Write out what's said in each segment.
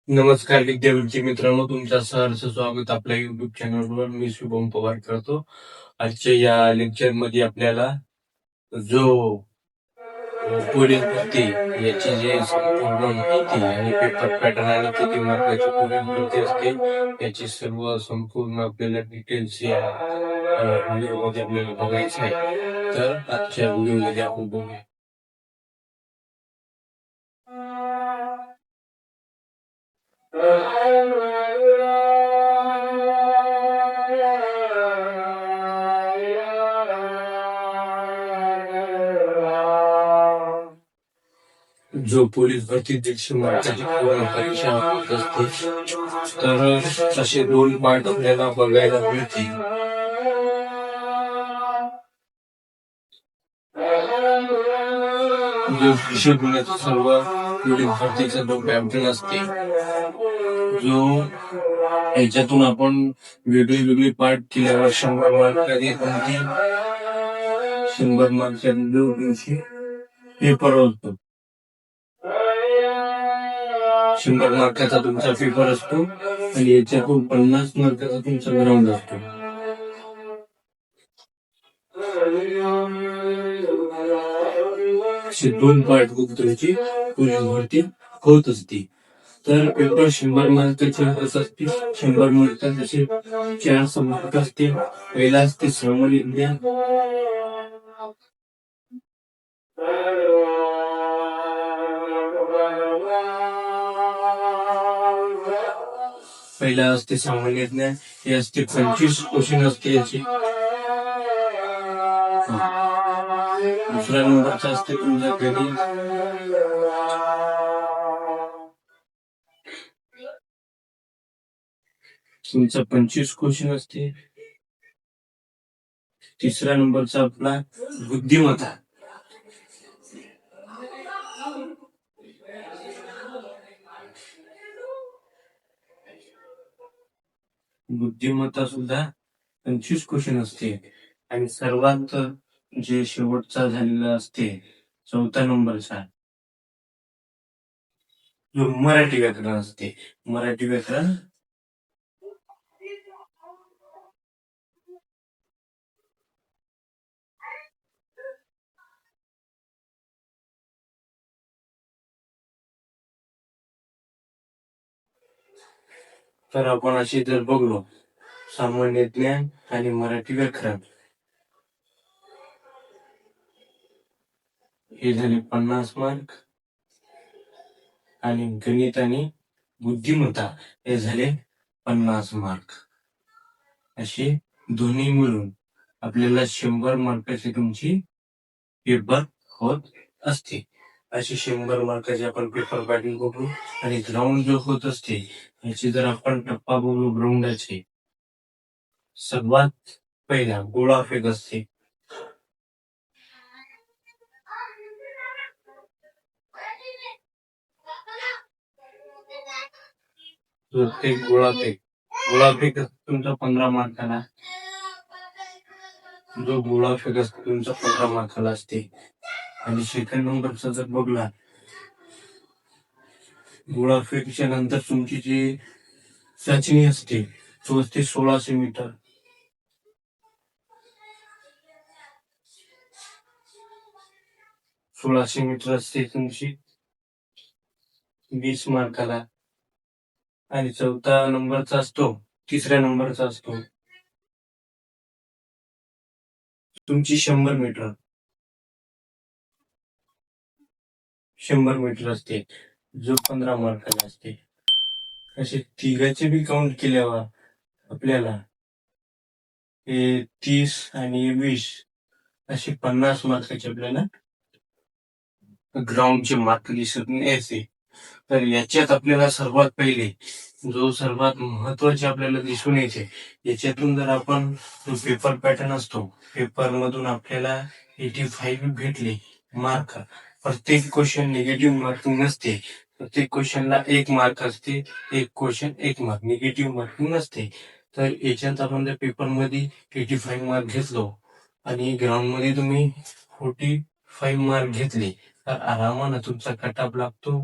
नमस्कार विद्यार्थी मित्रांनो, तुमच्या सहर्ष स्वागत आपल्या युट्यूब चॅनलवर. मी शुभम पवार करतो. आजच्या या लेक्चर मध्ये आपल्याला जो पोलीस भरती याची जे संपूर्ण माहिती आणि पेपर पॅटर्न आणि किती मार्काची पोलीस भरती असते याची सर्व संपूर्ण आपल्याला डिटेल्स या व्हिडिओ मध्ये आपल्याला बघायचं आहे. तर आजच्या व्हिडिओ मध्ये आपण बघूया. जो पोलीस भरती 150 मार्काची पूर्ण परीक्षा होत असते, तर असे 2 पार्ट आपल्याला बघायला मिळतील. जो हिशोब होण्याचा सर्व पोलीस भरतीचा जो पॅटर्न असते, जो याच्यातून आपण वेगळे पार्ट केल्यावर 100 मार्काचे 100 मार्काच्या दिवशी पेपर होतो. 100 मार्काचा तुमचा पेपर असतो आणि याच्यातून 50 मार्काचा तुमचा ग्राउंड असतो. असे 2 पार्ट तुमची पोलीस भरती होत असते. तर पेपर 100 मार्काचे होत असते. 100 मार्काचे असे 4 मार्क असते. पहिला असते सामान्य ज्ञान, पहिला असते सामान्य ज्ञान. हे असते 25 क्वेश्चन असते याची. दुसऱ्या नंबरचा असते तुमचा गणित. तुमचा 25 क्वेश्चन असते. तिसऱ्या नंबरचा आपला बुद्धिमत्ता. बुद्धिमत्ता सुद्धा 25 क्वेश्चन असते. आणि सर्वात जे शेवटचा झालेला असते 4थ्या नंबरचा, जो मराठी व्याकरण असते. मराठी व्याकरण तर आपण अशी जर बघलो, सामान्य ज्ञान आणि मराठी व्याकरण हे झाले 50 मार्क, आणि गणित आणि बुद्धिमत्ता हे झाले 50 मार्क. असे दोन्ही मिळून आपल्याला 100 मार्काची तुमची पेपर होत असते. अशी 100 मार्काचे आपण पेपर पॅटर्न बघू. आणि ग्राउंड जो होत असते याची जर आपण टप्पा बघू ग्राउंडाचे, सर्वात पहिला गोळाफेक असते. प्रत्येक गोळाफेक तुमचा 15 मार्काला. जो गोळाफेक असतो तुमचा 15 मार्काला असते. आणि सेकंड नंबरचा जर बघला, गोळाफेकच्या नंतर तुमची जी चाचणी असते तो असते 1600 मीटर. 1600 मीटर असते तुमची 20 मार्काला. आणि 4था नंबरचा असतो, 3ऱ्या नंबरचा असतो तुमची 100 मीटर. 100 मीटर असते, जो 15 मार्काला असते. असे तिघाचे बी काउंट केल्यावर आपल्याला हे 30 आणि 20 असे 50 मार्काचे आपल्याला ग्राउंडचे मार्क दिसून यायचे. तर याच्यात आपल्याला सर्वात पहिले जो सर्वात महत्वाचे आपल्याला दिसून यायचे, याच्यातून जर आपण जो पेपर पॅटर्न असतो, पेपर मधून आपल्याला 85 भेटले मार्क. प्रत्येक क्वेश्चन निगेटिव्ह मार्किंग नसते. प्रत्येक क्वेश्चनला 1 मार्क असते. एक क्वेश्चन 1 मार्क, निगेटिव्ह मार्किंग नसते. तर याच्यात आपण जर पेपर मध्ये 85 मार्क घेतलो आणि ग्राउंड मध्ये तुम्ही 45 मार्क घेतले, तर आरामानं तुमचा कट ऑफ लागतो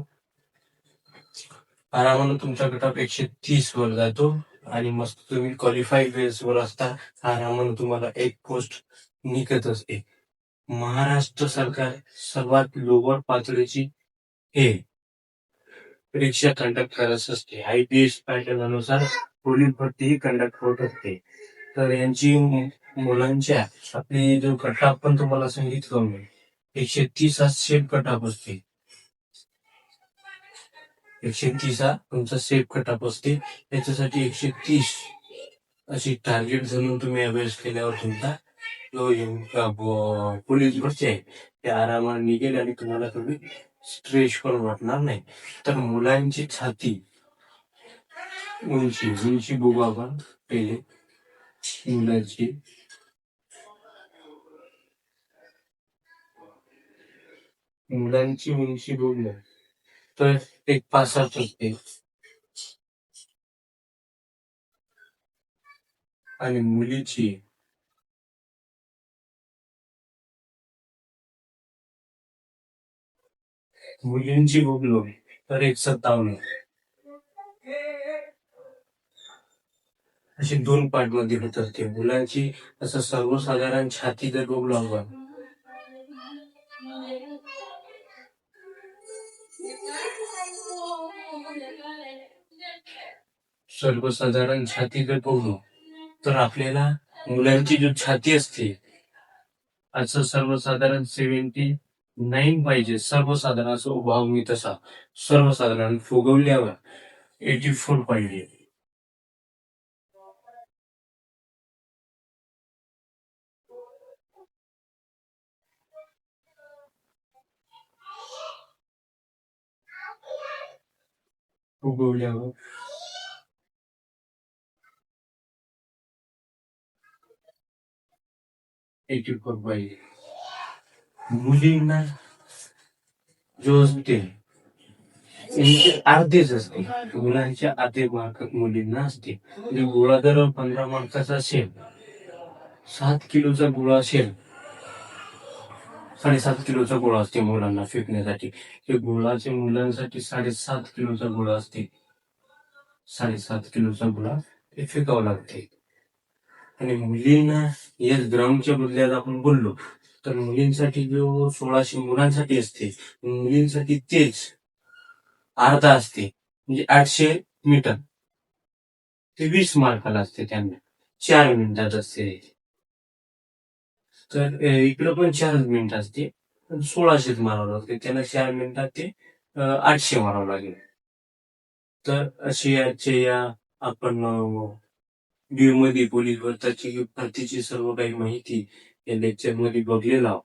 आरामानं तुमच्या गटात 130 वर जातो आणि मस्त तुम्ही क्वालिफाय बेसवर असता. आरामानं तुम्हाला एक पोस्ट निघत असते. महाराष्ट्र सरकार सर्वात लोअर पातळीची हे परीक्षा कंडक्ट करत असते. IPS पॅटर्न अनुसार पोलीस भरती ही कंडक्ट होत असते. तर यांची मुलांच्या आपली जो कट ऑफ पण तुम्हाला सांगितलं मी 130 हा सेफ कट ऑफ असते. 130 हा तुमचा सेफ कट ऑफ असते. त्याच्यासाठी 130 अशी टार्गेट धरून तुम्ही अभ्यास केल्यावर तुमचा जो पोलीस भरती आहे ते आरामाने निघेल आणि तुम्हाला थोडी स्ट्रेस पण वाटणार नाही. तर मुलांची छाती उंची बघू आपण पहिले. मुलांची उंची बघू तर 1.65 असते आणि मुलींची बघलो तर 1.57. अशी 2 पार्ट मध्ये होत असते मुलांची. असं सर्वसाधारण छाती जर बघलो आपण सर्वसाधारण छाती जर बघलो तर आपल्याला मुलांची जो छाती असते असं सर्वसाधारण 79 पाहिजे. सर्वसाधारण असं उभा मी तसा सर्वसाधारण फुगवल्यावर 84 पाहिजे. फुगवल्यावर 84 पाहिजे. मुलींना जो असते अर्धेच असते. मुलांच्या अर्धे मार्क मुलींना असते. म्हणजे गोळा जर 15 मार्काचा असेल, 7 किलोचा गोळा असेल, 7.5 किलोचा गोळा असते मुलांना फेकण्यासाठी. ते गोळाचे मुलांसाठी 7.5 किलोचा गोळा असते. 7.5 किलोचा गोळा ते फेकावं लागते. आणि मुलींना या ग्राउंडच्या बदल्यात आपण बोललो तर मुलींसाठी जो 1600 मुलांसाठी असते, मुलींसाठी तेच अर्धा असते. म्हणजे 800 मीटर ते 20 मार्काला असते. त्यांना 4 मिनिटात असते. तर इकडं पण 4 मिनिट असते. 1600 मारावं लागते. त्यांना 4 मिनिटात ते 800 मारावं लागेल. तर अशी आजच्या या आपण व्ह्यू मध्ये पोलीस भरतीची सर्व काही माहिती या लेक्चर मध्ये बघलेला आहोत.